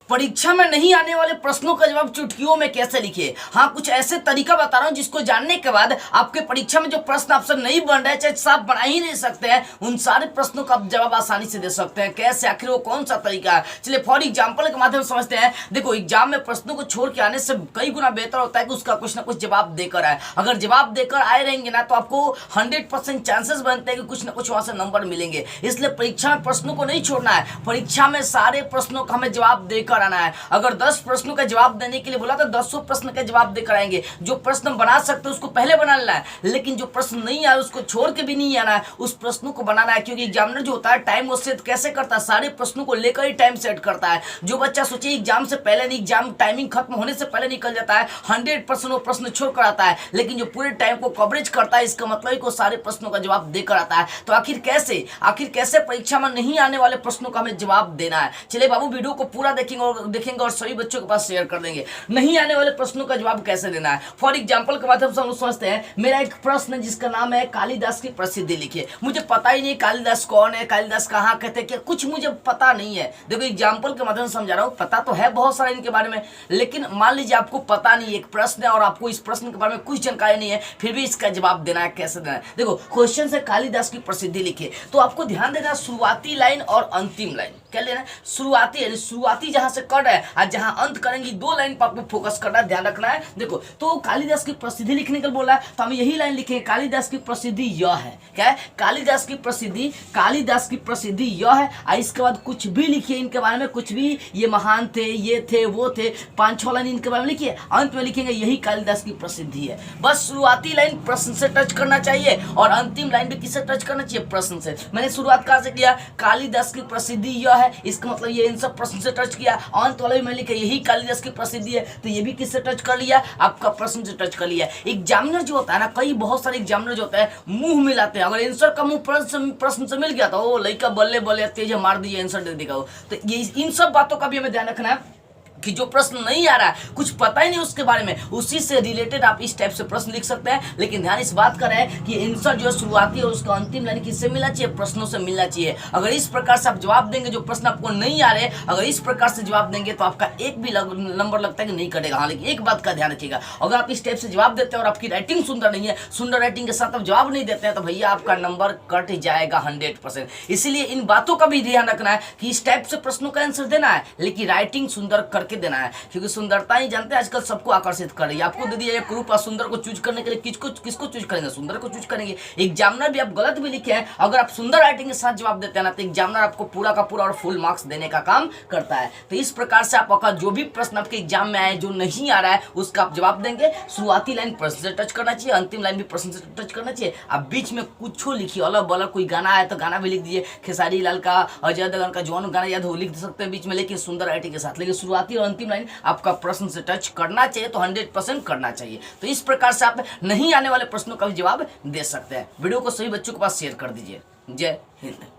परीक्षा में नहीं आने वाले प्रश्नों का जवाब चुटकियों में कैसे लिखे। हाँ, कुछ ऐसे तरीका बता रहा हूं जिसको जानने के बाद आपके परीक्षा में जो प्रश्न आपसे नहीं बन रहे, चाहे साफ बना ही नहीं सकते हैं, उन सारे प्रश्नों का आप जवाब आसानी से दे सकते हैं। कैसे, आखिर वो कौन सा तरीका है, चलिए फॉर एग्जाम्पल के माध्यम से समझते हैं। देखो, एग्जाम में प्रश्नों को छोड़ के आने से कई गुना बेहतर होता है कि उसका कुछ ना कुछ जवाब देकर आए। अगर जवाब देकर आए रहेंगे ना तो आपको 100% चांसेस बनते हैं कि कुछ ना कुछ वहां से नंबर मिलेंगे। इसलिए परीक्षा में प्रश्नों को नहीं छोड़ना है, परीक्षा में सारे प्रश्नों का हमें जवाब देकर आना है। अगर 10 प्रश्नों का जवाब देने के लिए बोला तो 10 प्रश्न का जवाब देकर आएंगे। जो प्रश्न बना सकते उसको पहले बना लेना है, लेकिन जो प्रश्न नहीं आया उसको छोड़ के भी नहीं आना है, उस प्रश्नों को बनाना है। क्योंकि एग्जामिनर जो होता है टाइम वो सेट कैसे करता है, सारे प्रश्नों को लेकर ही टाइम सेट करता है। जो बच्चा सोचिए एग्जाम से पहले नहीं, एग्जाम टाइमिंग खत्म होने से पहले निकल जाता है, 100% वो प्रश्न छोड़ कर आता है, लेकिन जो पूरे टाइम को कवरेज करता है, इसका मतलब को सारे प्रश्नों का जवाब देकर आता है। तो आखिर कैसे परीक्षा में नहीं आने वाले प्रश्नों का हमें जवाब देना है। चलिए बाबू, वीडियो को पूरा देखेंगे और सभी बच्चों के पास शेयर कर देंगे। नहीं आने वाले प्रश्नों का जवाब कैसे देना है, फॉर एग्जांपल के माध्यम से हम समझते हैं। मेरा एक प्रश्न है जिसका नाम है कालिदास की प्रसिद्धि लिखिए। मुझे पता ही नहीं कालिदास कौन है, कालिदास कहाँ कहते हैं, कुछ मुझे पता नहीं है। देखो, एग्जांपल के माध्यम से समझा रहा हूँ, पता तो है बहुत सारा इनके बारे में, लेकिन मान लीजिए आपको पता नहीं, एक प्रश्न है और आपको इस प्रश्न के बारे में कुछ जानकारी नहीं है, फिर भी इसका जवाब देना है। कैसे देना है, देखो क्वेश्चन से कालिदास की प्रसिद्धि लिखिए, तो आपको ध्यान देना शुरुआती लाइन और अंतिम लाइन। क्या लेना है, शुरुआती यानी शुरुआती जहां से कर रहा है और जहां अंत करेंगी, 2 लाइन पर आपको फोकस करना है, ध्यान रखना है। देखो, तो कालिदास की प्रसिद्धि लिखने के लिए बोला है, तो हम यही लाइन लिखेंगे, कालिदास की प्रसिद्धि यह है। क्या है, कालिदास की प्रसिद्धि यह है। और इसके बाद कुछ भी लिखिए इनके बारे में, कुछ भी, ये महान थे, ये थे, वो थे, 5-6 लाइन इनके बारे में लिखिए। अंत में लिखेंगे यही कालिदास की प्रसिद्धि है। बस शुरुआती लाइन प्रश्न से टच करना चाहिए और अंतिम लाइन भी किससे टच करना चाहिए, प्रश्न से। मैंने शुरुआत कहां से किया, कालिदास की प्रसिद्धि यह है, इसका मतलब ये इन सब प्रश्न से टच किया। अंत वाले में लिखा यही कालिदास की प्रसिद्धि है, तो ये भी किससे टच कर लिया, आपका प्रश्न से टच कर लिया। एग्जामिनर जो होता है ना, बहुत सारे एग्जामिनर जो होता है मुंह मिलाते हैं। अगर आंसर का मुंह प्रश्न से मिल गया तो ओ लड़का बल्ले बल्ले तेज मार दीजिए, आंसर दे देगा। तो ये इन सब बातों का भी हमें ध्यान रखना है कि जो प्रश्न नहीं आ रहा है, कुछ पता ही नहीं उसके बारे में, उसी से रिलेटेड आप इस टाइप से प्रश्न लिख सकते हैं। लेकिन ध्यान इस बात का है कि आंसर जो शुरुआती और उसका अंतिम लाइन किससे मिलना चाहिए, प्रश्नों से मिलना चाहिए। अगर इस प्रकार से आप जवाब देंगे, जो प्रश्न आपको नहीं आ रहे, अगर इस प्रकार से जवाब देंगे तो आपका एक भी नंबर लगता है कि नहीं कटेगा। हाँ, लेकिन एक बात का ध्यान रखिएगा, अगर आप इस टाइप से जवाब देते हैं और आपकी राइटिंग सुंदर नहीं है, सुंदर राइटिंग के साथ आप जवाब नहीं देते हैं, तो भैया आपका नंबर कट जाएगा 100%। इसीलिए इन बातों का भी ध्यान रखना है कि इस टाइप से प्रश्नों का आंसर देना है, लेकिन राइटिंग सुंदर करके देना है। क्योंकि सुंदरता ही जानते हैं आजकल सबको आकर्षित कर रही है। आपको दे दिया एक ग्रुप, सुंदर को चूज करने के लिए किसको चूज करेंगे, सुंदर को चूज करेंगे। एग्जामिनर भी आप गलत भी लिखे हैं, अगर आप सुंदर राइटिंग के साथ जवाब देते हैं ना, तो एग्जामिनर आपको पूरा का पूरा और फुल मार्क्स देने का काम करता है। तो इस प्रकार से आपका जो भी प्रश्न आपके एग्जाम में आए, जो नहीं आ रहा है, उसका आप जवाब देंगे। शुरुआती लाइन प्रश्न से टच करना चाहिए, अंतिम लाइन भी प्रश्न से टच करना चाहिए। आप बीच में कुछ लिखिए, अलग अलग कोई गाना आया तो गाना भी लिख दीजिए, खेसारी लाल का, अजय देवगन का जौन गाना याद हो लिख सकते हैं बीच में, लेकिन सुंदर राइटिंग के साथ। लेकिन शुरुआती और अंतिम लाइन आपका प्रश्न से टच करना चाहिए, तो 100% करना चाहिए। तो इस प्रकार से आप नहीं आने वाले प्रश्नों का भी जवाब दे सकते हैं। वीडियो को सभी बच्चों के पास शेयर कर दीजिए। जय हिंद।